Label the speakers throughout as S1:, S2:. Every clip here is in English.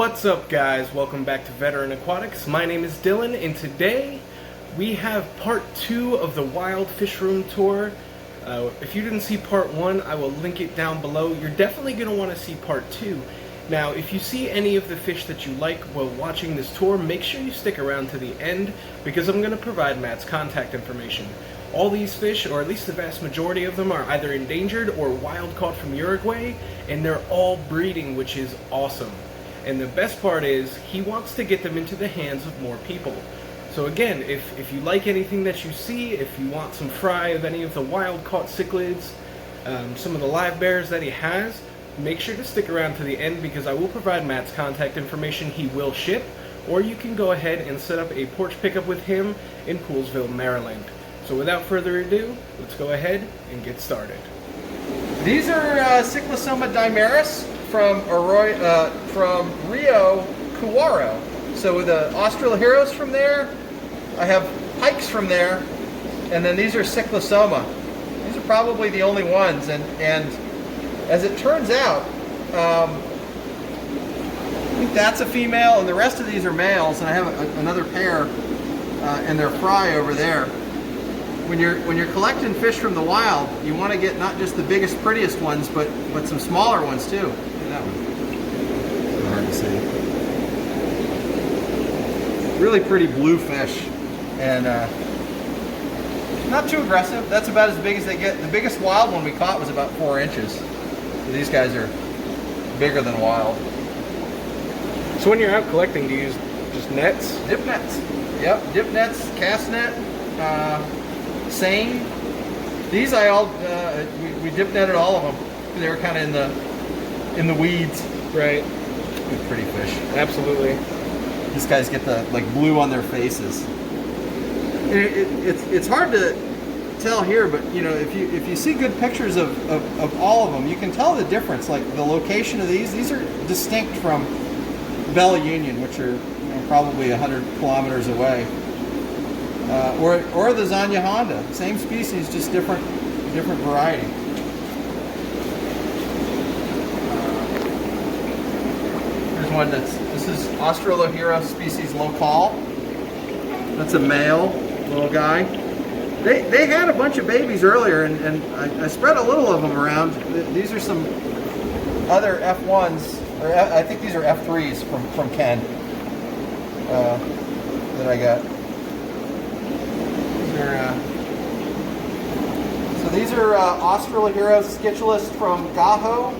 S1: What's up, guys? Welcome back to Veteran Aquatics. My name is Dylan, and today we have part 2 of the Wild Fishroom tour. If you didn't see part 1, I will link it down below. You're definitely going to want to see part 2. Now, if you see any of the fish that you like while watching this tour, make sure you stick around to the end, because I'm going to provide Matt's contact information. All these fish, or at least the vast majority of them, are either endangered or wild caught from Uruguay, and they're all breeding, which is awesome. And the best part is, he wants to get them into the hands of more people. So again, if you like anything that you see, if you want some fry of any of the wild caught cichlids, some of the live bears that he has, make sure to stick around to the end, because I will provide Matt's contact information. He will ship, or you can go ahead and set up a porch pickup with him in Poolesville, Maryland. So without further ado, let's go ahead and get started.
S2: These are Cyclosoma dimeris from Rio Cuaro. So the Australoheros from there, I have Pikes from there, and then these are Cyclosoma. These are probably the only ones, and as it turns out, I think that's a female, and the rest of these are males, and I have another pair, and they're fry over there. When you're collecting fish from the wild, you want to get not just the biggest, prettiest ones, but some smaller ones too. Look at that one. Hard to see. Really pretty blue fish, and not too aggressive. That's about as big as they get. The biggest wild one we caught was about 4 inches. So these guys are bigger than wild.
S1: So when you're out collecting, do you use just nets?
S2: Dip nets. Yep, dip nets, cast net. Seine. These we dip netted all of them. They were kind of in the weeds.
S1: Right.
S2: Good, pretty fish.
S1: Absolutely.
S2: These guys get the blue on their faces. It's hard to tell here, but you know, if you see good pictures of all of them, you can tell the difference. Like the location of these are distinct from Bella Union, which are probably 100 kilometers away. Or the Zanya Honda, same species, just different variety. Here's one this is Australoheros species locale. That's a male little guy. They had a bunch of babies earlier, and I spread a little of them around. These are some other F1s, or I think these are F3s from Ken that I got. So these are Australoheros Cichlids from Gajo,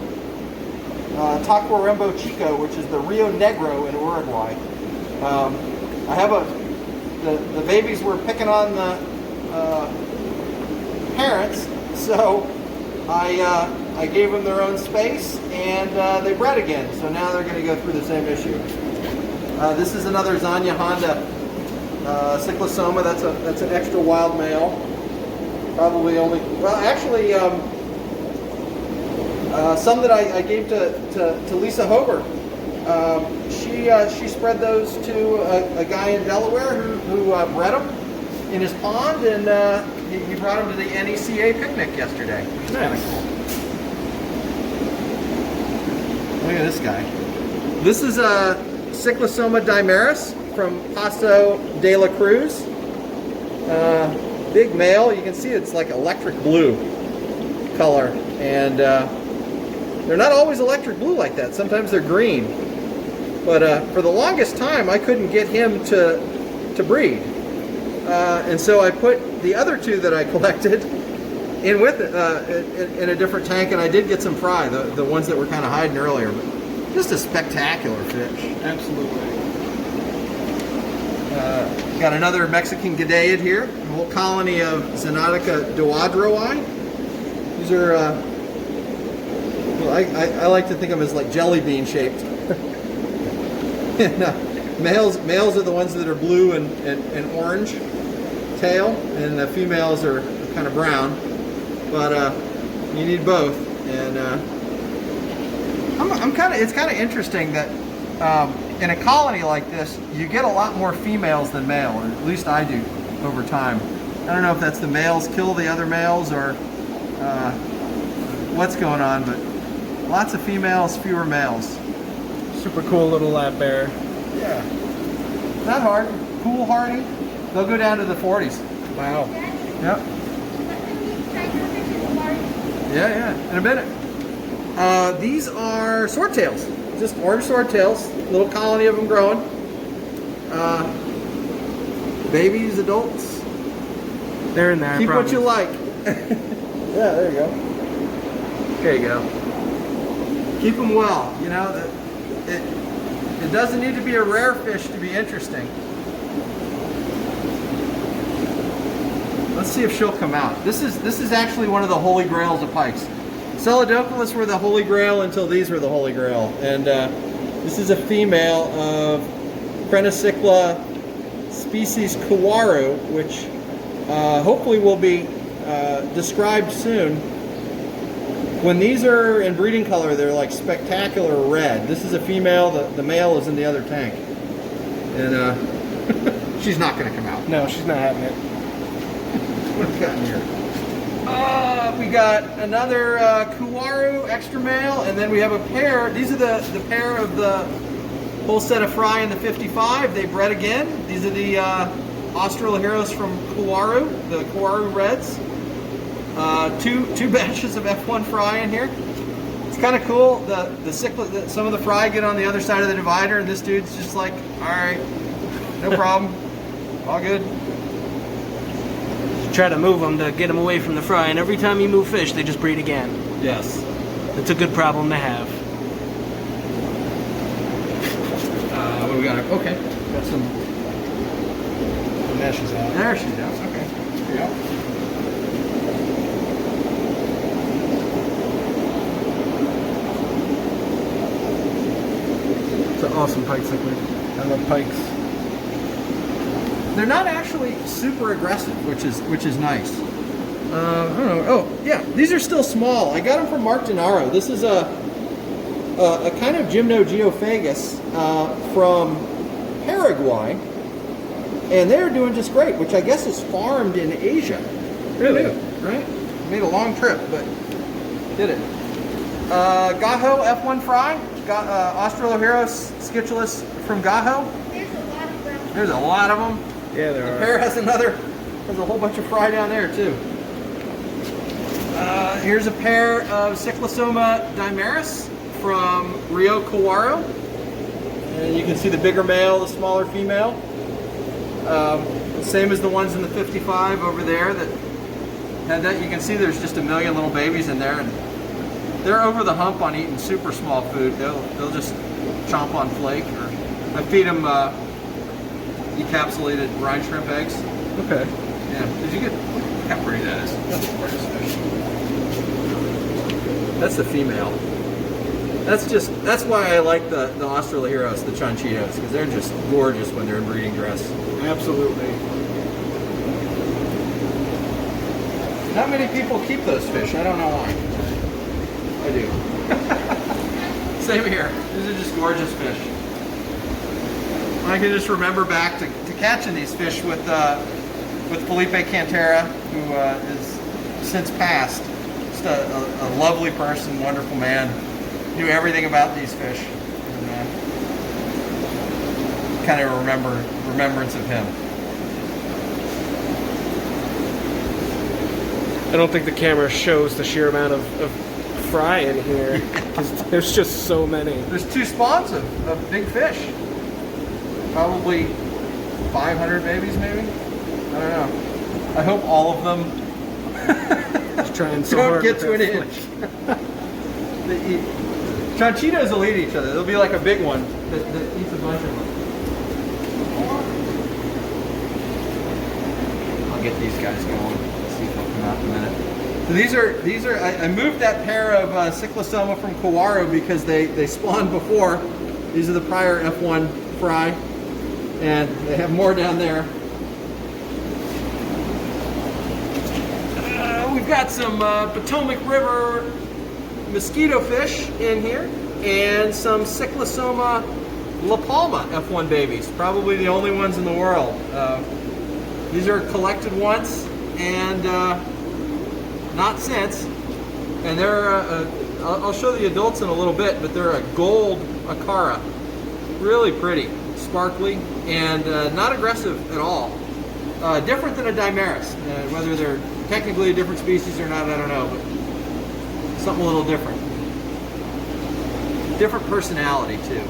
S2: Tacuarembó Chico, which is the Rio Negro in Uruguay. I have the babies were picking on the parents, so I gave them their own space, and they bred again. So now they're going to go through the same issue. This is another Zanya Honda Cyclosoma. That's an extra wild male. Probably only, well, actually, some that I gave to Lisa Hober. She spread those to a guy in Delaware who bred them in his pond, and he brought them to the NECA picnic yesterday, which is kind of cool. Look at this guy. This is a Cyclosoma dimeris from Paso de la Cruz. Big male. You can see it's like electric blue color, and they're not always electric blue like that. Sometimes they're green. But for the longest time, I couldn't get him to breed, and so I put the other two that I collected in with it in a different tank, and I did get some fry, the ones that were kind of hiding earlier. But just a spectacular fish.
S1: Absolutely.
S2: Got another Mexican Gadaid here, a whole colony of Xenotica duodroi. These are, well, I like to think of them as like jelly bean shaped. And, males are the ones that are blue and orange tail, and the females are kind of brown. But you need both. And it's kind of interesting that. In a colony like this, you get a lot more females than male, or at least I do over time. I don't know if that's the males kill the other males or what's going on, but lots of females, fewer males.
S1: Super cool little lap bearer.
S2: Yeah. Not hard. Cool, hardy. They'll go down to the 40s.
S1: Wow.
S2: Yep. Yeah, in a minute. These are swordtails. Just orange swordtails. Little colony of them growing. Babies, adults.
S1: They're in there.
S2: Keep what you like. Yeah, there you go. There you go. Keep them well. You know, it doesn't need to be a rare fish to be interesting. Let's see if she'll come out. This is actually one of the holy grails of pikes. Celadopoulos were the holy grail until these were the holy grail. And this is a female of Prenocicla species Kawaru, which hopefully will be described soon. When these are in breeding color, they're like spectacular red. This is a female, the male is in the other tank. And she's not going to come out.
S1: No, she's not having it.
S2: What have we got in here? We got another Kawaru extra male, and then we have a pair. These are the pair of the whole set of fry in the 55. They bred again. These are the Australoheros from Kawaru, the Kawaru Reds. Two batches of F1 fry in here. It's kind of cool. The cichlid, some of the fry get on the other side of the divider, and this dude's just like, all right, no problem, all good.
S1: Try to move them to get them away from the fry, and every time you move fish, they just breed again.
S2: Yes.
S1: It's a good problem to have.
S2: What do we got? Okay. Got some.
S1: There she's out.
S2: There she's out. Okay. There you go.
S1: It's an awesome pike cichlid. I love pikes.
S2: They're not actually super aggressive, which is nice. I don't know. Oh, yeah. These are still small. I got them from Mark Denaro. This is a kind of Gymnogeophagus from Paraguay, and they're doing just great, which I guess is farmed in Asia.
S1: Really?
S2: Right? Made a long trip, but did it. Gaho F1 fry. Australoheros Cichlids from Gaho. There's a lot of them.
S1: Yeah, there are.
S2: The pair has a whole bunch of fry down there too. Here's a pair of Cyclosoma dimeris from Rio Kawaru. And you can see the bigger male, the smaller female. The same as the ones in the 55 over there that had that. You can see there's just a million little babies in there, and they're over the hump on eating super small food. They'll just chomp on flake, or I feed them encapsulated brine shrimp eggs.
S1: Okay.
S2: Yeah. Did you get how pretty that is? That's a gorgeous fish. That's the female. That's why I like the Australoheros, the Chanchitos, because they're just gorgeous when they're in breeding dress.
S1: Absolutely.
S2: Not many people keep those fish. I don't know why. I do. Same here. These are just gorgeous fish. I can just remember back to catching these fish with Felipe Cantera, who is since passed. Just a lovely person, wonderful man. Knew everything about these fish. And, kind of remembrance of him.
S1: I don't think the camera shows the sheer amount of fry in here. 'Cause there's just so many.
S2: There's 2 spawns of big fish. Probably 500 babies, maybe? I don't know. I hope all of them
S1: Just trying so
S2: don't
S1: hard
S2: get
S1: with
S2: to an
S1: that
S2: inch.
S1: flick.
S2: They eat. Chanchitos will eat each other. There'll be like a big one that eats a bunch of them. I'll get these guys going. Let's see if they'll come out in a minute. So these are. I moved that pair of Cyclosoma from Kawaru because they spawned before. These are the prior F1 fry, and they have more down there. We've got some Potomac River mosquito fish in here, and some Cyclosoma La Palma F1 babies, probably the only ones in the world. These are collected once and not since, and they're I'll show the adults in a little bit, but they're a gold Acara. really pretty, sparkly, and not aggressive at all. Different than a Dimeris. Whether they're technically a different species or not, I don't know, but something a little different. Different personality too.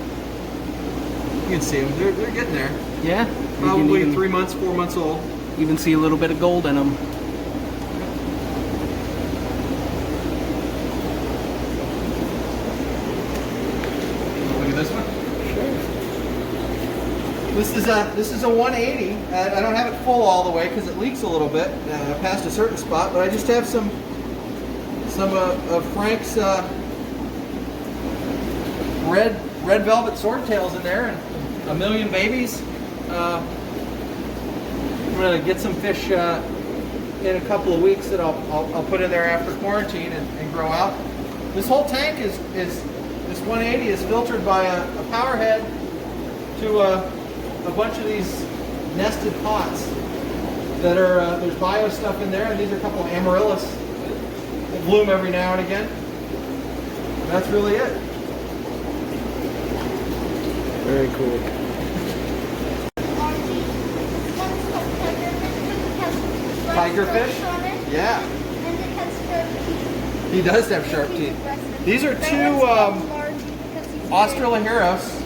S2: You can see them; they're getting there.
S1: Yeah.
S2: Probably 3 months, 4 months old.
S1: Even see a little bit of gold in them.
S2: Look at this one.
S1: Sure.
S2: This is a 180. I don't have it full all the way because it leaks a little bit past a certain spot, but I just have some of Frank's red velvet swordtails in there and a million babies. I'm going to get some fish in a couple of weeks that I'll put in there after quarantine and grow out. This whole tank is this 180 is filtered by a power head to a bunch of these nested pots that are there's bio stuff in there, and these are a couple of amaryllis that bloom every now and again. And that's really it.
S1: Very cool.
S2: Tigerfish? Yeah.
S3: And it has sharp teeth.
S2: He does have sharp teeth. These are two Australiheros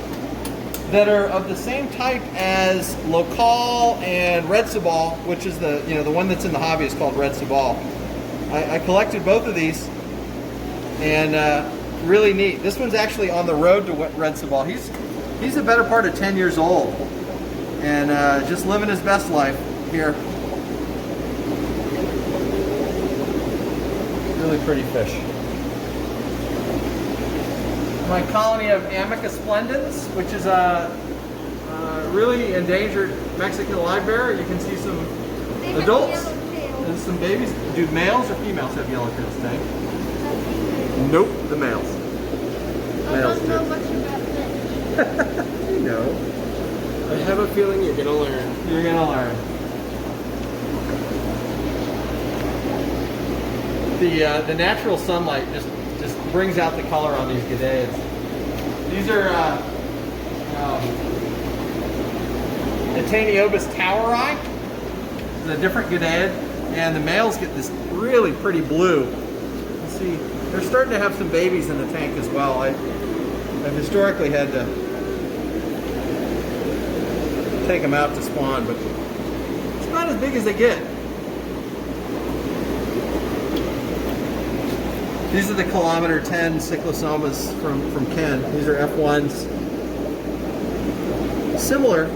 S2: that are of the same type as Local and Red Sabal, which is the one that's in the hobby is called Red Sabal. I collected both of these, and really neat. This one's actually on the road to Red Sabal. He's the better part of 10 years old, and just living his best life here. Really pretty fish. My colony of Amica splendens, which is a really endangered Mexican livebearer. You can see some adults and some babies. Do males or females have yellow tails, Tank? Nope, the males. Males do.
S3: I don't know much about this.
S2: You know.
S1: I have a feeling you're gonna learn.
S2: You're gonna learn. The natural sunlight just brings out the color on these gideids. These are Ataniobus toweri. It's a different gideid, and the males get this really pretty blue. You see, they're starting to have some babies in the tank as well. I've historically had to take them out to spawn, but it's not as big as they get. These are the kilometer 10 cyclosomas from Ken. These are F1s. Similar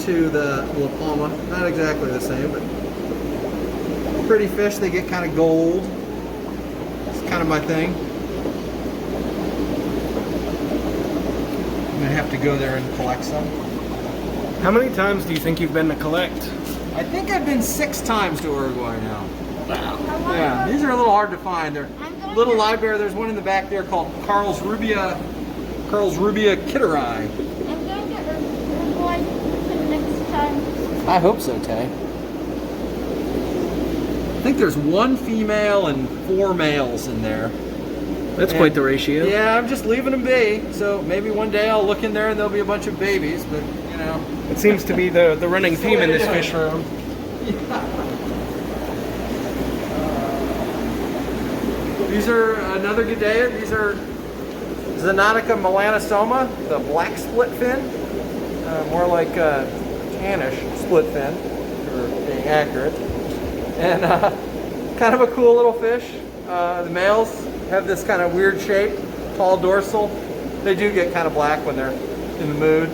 S2: to the La Palma. Not exactly the same, but pretty fish. They get kind of gold. It's kind of my thing. I'm going to have to go there and collect some.
S1: How many times do you think you've been to collect?
S2: I think I've been 6 times to Uruguay now.
S1: Wow.
S2: Yeah, these are a little hard to find. They're little livebearer. There's one in the back there called Carl's Rubia Kitteri.
S3: I'm going to get Uruguay next time.
S2: I hope so, Tay. I think there's 1 female and 4 males in there.
S1: That's quite the ratio.
S2: Yeah, I'm just leaving them be. So maybe one day I'll look in there and there'll be a bunch of babies, but you know.
S1: It seems to be the running theme in this fish room.
S2: These are another gideid. These are Xenotica melanosoma, the black split fin. More like tannish split fin, for being accurate. And kind of a cool little fish. The males have this kind of weird shape, tall dorsal. They do get kind of black when they're in the mood.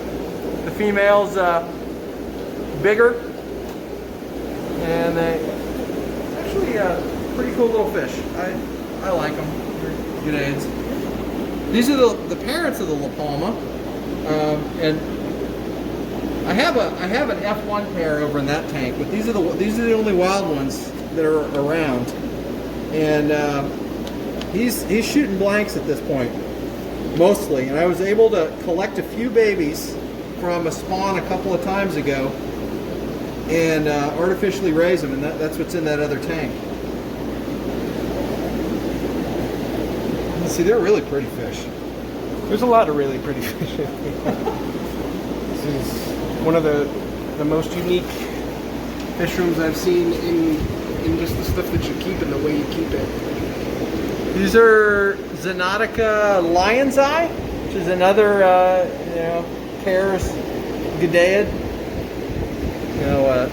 S2: The females bigger, and they actually pretty cool little fish. I like them. They're gideids. These are the parents of the La Palma, and I have an F1 pair over in that tank, but these are the only wild ones that are around, and he's shooting blanks at this point mostly, and I was able to collect a few babies from a spawn a couple of times ago and artificially raise them, and that's what's in that other tank. See, they're really pretty fish.
S1: There's a lot of really pretty fish. is one of the most unique fish rooms I've seen in just the stuff that you keep and the way you keep it.
S2: These are Xenotica Lion's Eye, which is another, you know, Cair's Gadaeid. You know,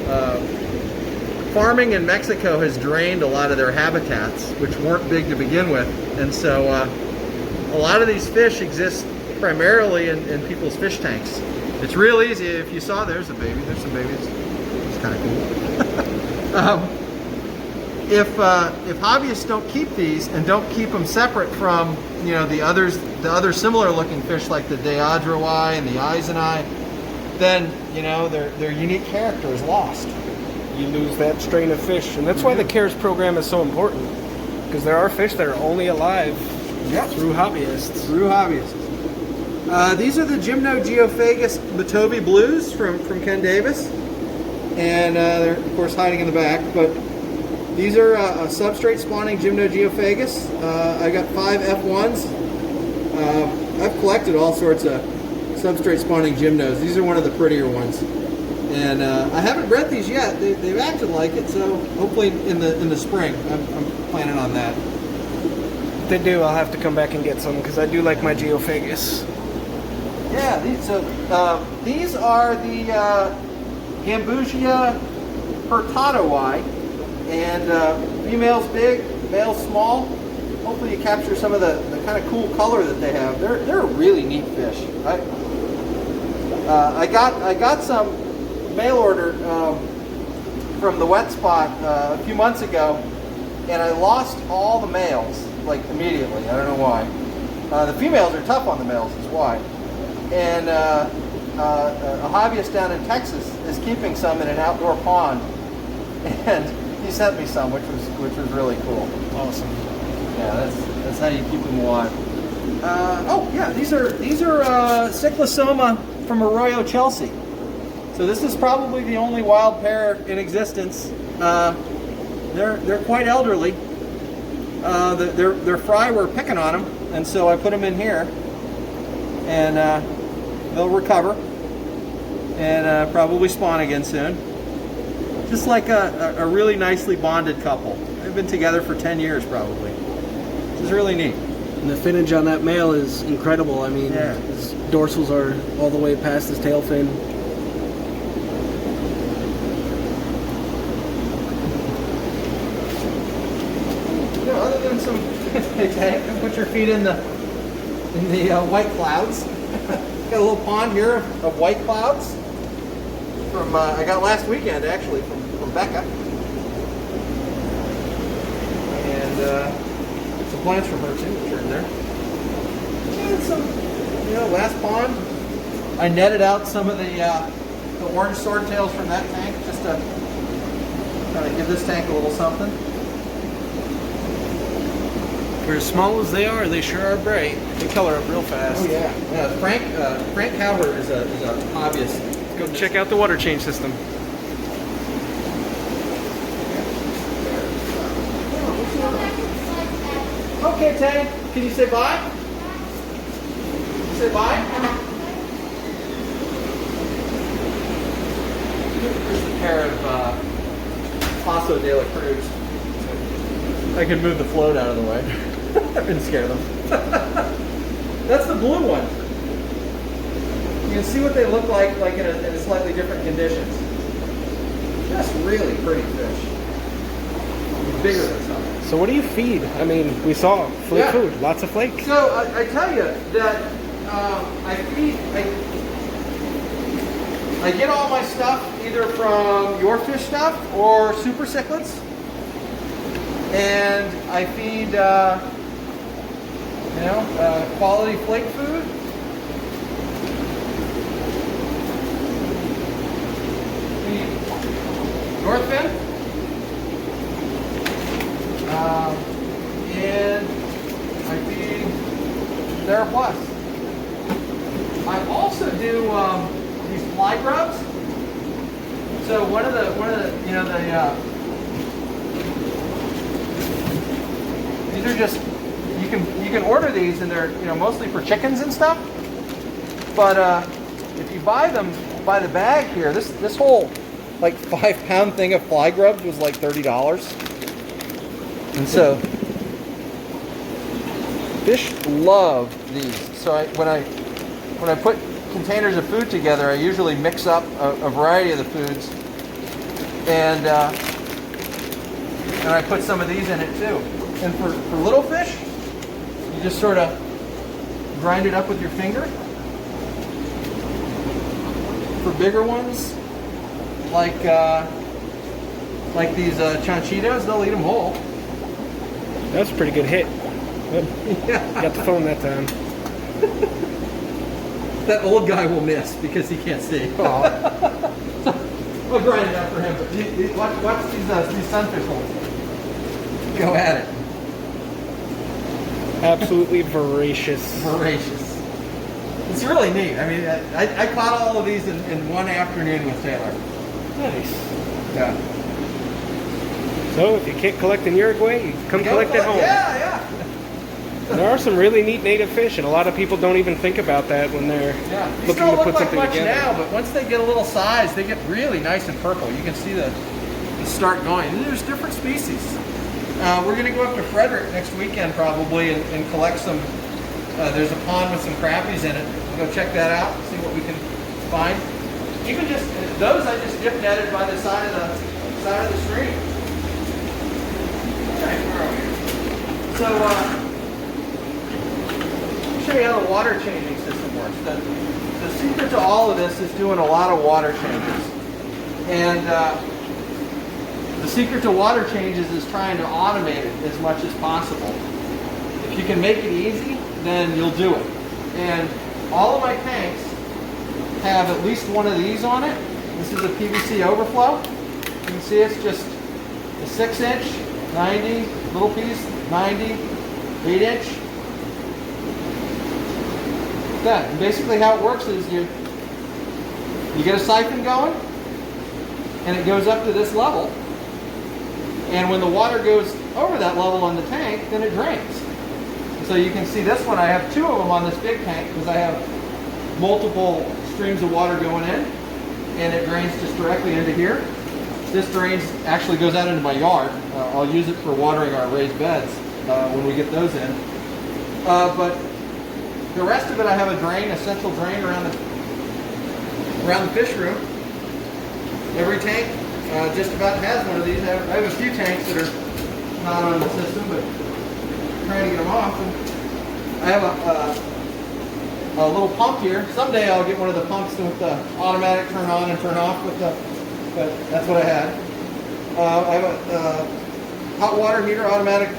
S2: farming in Mexico has drained a lot of their habitats, which weren't big to begin with, and so a lot of these fish exist primarily in people's fish tanks. It's real easy. If you saw, there's a baby. There's some babies. It's kind of cool. If hobbyists don't keep these and don't keep them separate from, you know, the other similar looking fish like the Deodroai and the Eisenai, then, you know, their unique character is lost.
S1: You lose that strain of fish, and that's why the CARES program is so important, because there are fish that are only alive through hobbyists.
S2: These are the Gymnogeophagus Matovi Blues from Ken Davis, and they're of course hiding in the back, but these are a substrate spawning Gymnogeophagus. I got 5 F1s. I've collected all sorts of substrate spawning gymnos. These are one of the prettier ones, and I haven't bred these yet. They've acted like it, so hopefully in the spring I'm planning on that.
S1: If they do, I'll have to come back and get some, because I do like my Geophagus.
S2: Yeah, these are the Gambusia hurtadoi, and female's big, male's small. Hopefully you capture some of the kind of cool color that they have. They're a really neat fish. I got some mail order from the wet spot a few months ago, and I lost all the males like immediately. I don't know why. The females are tough on the males, is why. And a hobbyist down in Texas is keeping some in an outdoor pond, and he sent me some, which was really cool.
S1: Awesome.
S2: Yeah, that's how you keep them alive. Oh yeah, these are Cyclosoma from Arroyo Chelsea. So this is probably the only wild pair in existence. They're quite elderly. Their fry were picking on them, and so I put them in here, and they'll recover and probably spawn again soon. Just like a really nicely bonded couple. They've been together for 10 years probably. This is really neat.
S1: And the finnage on that male is incredible. I mean, his dorsals are all the way past his tail fin.
S2: You know, other than some, okay, put your feet in the white clouds. Got a little pond here of white clouds from I got last weekend actually from Becca, and some plants from her too, which are in there. And some, you know, last pond. I netted out some of the orange swordtails from that tank just to kind of give this tank a little something.
S1: For as small as they are, they sure are bright. They color up real fast.
S2: Oh yeah. Frank Calvert is a hobbyist.
S1: Go check out the water change system.
S2: Okay, Tay, can you say bye? Say bye? Here's a pair of Paso de la Cruz. I can move the float out of the way. I didn't scare them. That's the blue one. You can see what they look like in a slightly different conditions. Just really pretty fish. Bigger than some.
S1: So what do you feed? I mean, we saw flake food, lots of flake.
S2: So I tell you that I get all my stuff either from Your Fish Stuff or Super Cichlids, and I feed quality flake food. Feed Northfin. And I feed TheraPlus. I also do these fly grubs. So one of the these are just you can order these, and they're mostly for chickens and stuff. But if you buy them by the bag here. This whole like 5-pound thing of fly grubs was like $30. And so fish love these. So when I put containers of food together, I usually mix up a variety of the foods, and I put some of these in it too. And for little fish, you just sort of grind it up with your finger. For bigger ones, like these chanchitos, they'll eat them whole.
S1: That's a pretty good hit.
S2: Yeah.
S1: Got the phone that time.
S2: That old guy will miss because he can't see.
S1: Aw.
S2: I'll grind it up for him. But watch these sunfish holes. Go at it.
S1: Absolutely voracious.
S2: Voracious. It's really neat. I mean, I caught all of these in one afternoon with Taylor.
S1: Nice.
S2: Yeah.
S1: So if you can't collect in Uruguay, you come collect at home.
S2: Yeah.
S1: There are some really neat native fish, and a lot of people don't even think about that when they're
S2: These
S1: looking
S2: don't
S1: to
S2: look
S1: put
S2: like
S1: something
S2: much
S1: together.
S2: now, but once they get a little size, they get really nice and purple. You can see the start going. And there's different species. We're going to go up to Frederick next weekend probably and collect some. There's a pond with some crappies in it. We'll go check that out, see what we can find. Even just those, I just dip netted by the side of the stream. Okay, where are we? So, I'll show you how the water changing system works. The secret to all of this is doing a lot of water changes. And the secret to water changes is trying to automate it as much as possible. If you can make it easy, then you'll do it. And all of my tanks have at least one of these on it. This is a PVC overflow. You can see it's just a 6-inch, 90, little piece, 90, 8-inch. That. And basically how it works is you get a siphon going, and it goes up to this level. And when the water goes over that level on the tank, then it drains. So you can see this one, I have 2 of them on this big tank because I have multiple streams of water going in, and it drains just directly into here. This drains actually goes out into my yard. I'll use it for watering our raised beds when we get those in. But the rest of it, I have a drain, a central drain around the fish room. Every tank just about has one of these. I have a few tanks that are not on the system, but trying to get them off. And I have a little pump here. Someday I'll get one of the pumps with the automatic turn on and turn off with the, but that's what I had. I have a hot water heater, automatic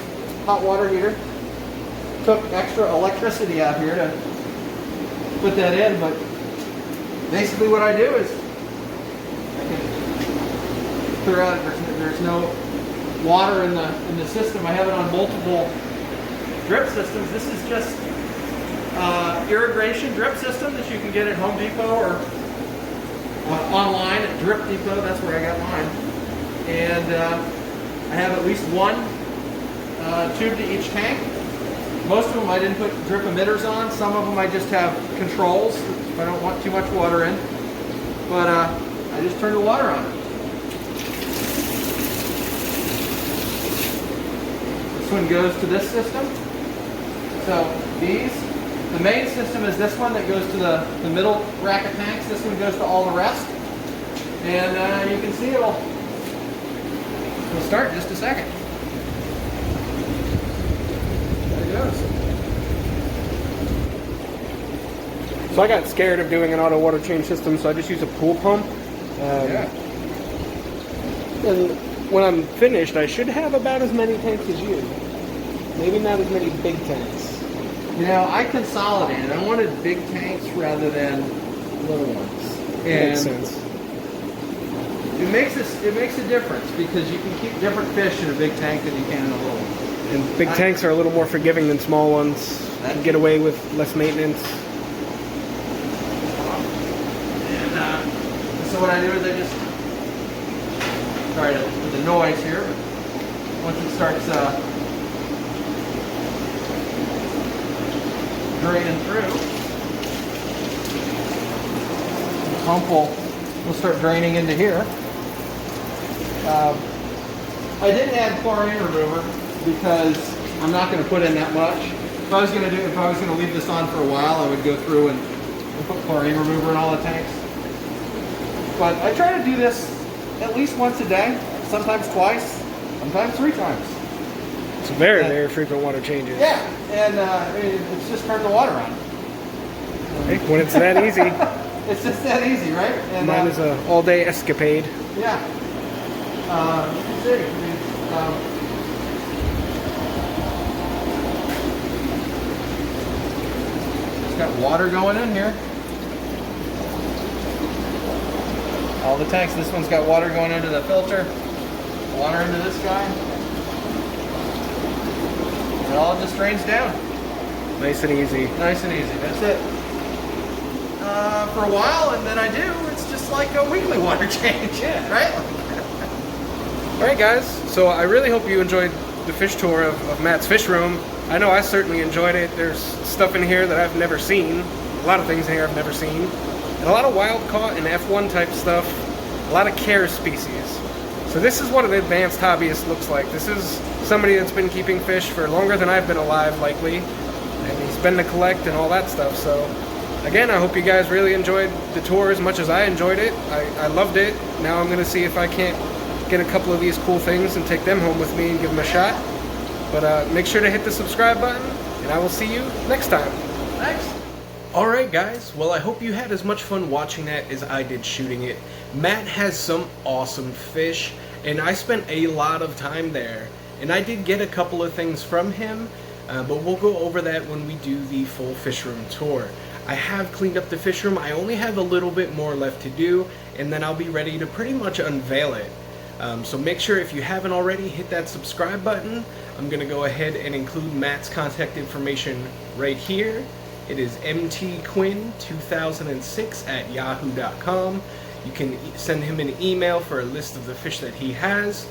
S2: hot water heater. Took extra electricity out here to put that in, but basically what I do is I can clear out. There's no water in the system. I have it on multiple drip systems. This is just irrigation drip system that you can get at Home Depot or online at Drip Depot. That's where I got mine. And I have at least one tube to each tank. Most of them I didn't put drip emitters on. Some of them I just have controls if I don't want too much water in. But I just turn the water on. This one goes to this system. So the main system is this one that goes to the middle rack of tanks. This one goes to all the rest. And you can see it'll start in just a second. There it goes.
S1: So I got scared of doing an auto water change system, so I just use a pool pump.
S2: Yeah.
S1: And when I'm finished, I should have about as many tanks as you. Maybe not as many big tanks.
S2: You know, I consolidated. I wanted big tanks rather than little ones.
S1: Makes sense.
S2: It makes a difference because you can keep different fish in a big tank than you can in a little one.
S1: And big tanks are a little more forgiving than small ones. You can get away with less maintenance.
S2: And so what I do is I just sorry with the noise here, but once it starts draining through, the pump will will start draining into here. I didn't add chlorine remover because I'm not going to put in that much. If I was going to leave this on for a while, I would go through and put chlorine remover in all the tanks. But I try to do this at least once a day, sometimes twice, sometimes 3 times.
S1: It's very, very frequent water changes.
S2: Yeah, and it's just turned the water on.
S1: When it's that easy.
S2: It's just that easy, right? And,
S1: mine is an all-day escapade.
S2: Yeah. You can see, it's got water going in here. All the tanks. This one's got water going into the filter, water into this guy. And it all just drains down.
S1: Nice and easy.
S2: Nice and easy. That's it. For a while, and then I do. It's just like a weekly water change.
S1: Yeah.
S2: Right?
S1: Alright guys, so I really hope you enjoyed the fish tour of Matt's fish room. I know I certainly enjoyed it. There's stuff in here that I've never seen. A lot of things in here I've never seen. And a lot of wild caught and F1 type stuff. A lot of care species. So this is what an advanced hobbyist looks like. This is somebody that's been keeping fish for longer than I've been alive, likely. And he's been to collect and all that stuff. So again, I hope you guys really enjoyed the tour as much as I enjoyed it. I loved it. Now I'm going to see if I can't get a couple of these cool things and take them home with me and give them a shot. But make sure to hit the subscribe button, and I will see you next time.
S2: Thanks.
S1: Alright guys, well I hope you had as much fun watching that as I did shooting it. Matt has some awesome fish, and I spent a lot of time there. And I did get a couple of things from him, but we'll go over that when we do the full fish room tour. I have cleaned up the fish room. I only have a little bit more left to do, and then I'll be ready to pretty much unveil it. So make sure, if you haven't already, hit that subscribe button. I'm going to go ahead and include Matt's contact information right here. It is mtquinn2006@yahoo.com. You can send him an email for a list of the fish that he has.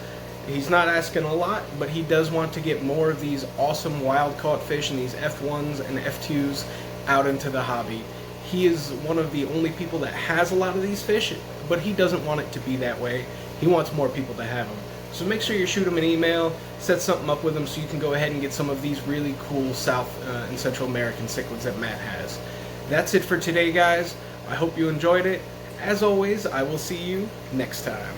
S1: He's not asking a lot, but he does want to get more of these awesome wild caught fish and these F1s and F2s out into the hobby. He is one of the only people that has a lot of these fish, but he doesn't want it to be that way. He wants more people to have them. So make sure you shoot him an email, set something up with him so you can go ahead and get some of these really cool South and Central American cichlids that Matt has. That's it for today, guys. I hope you enjoyed it. As always, I will see you next time.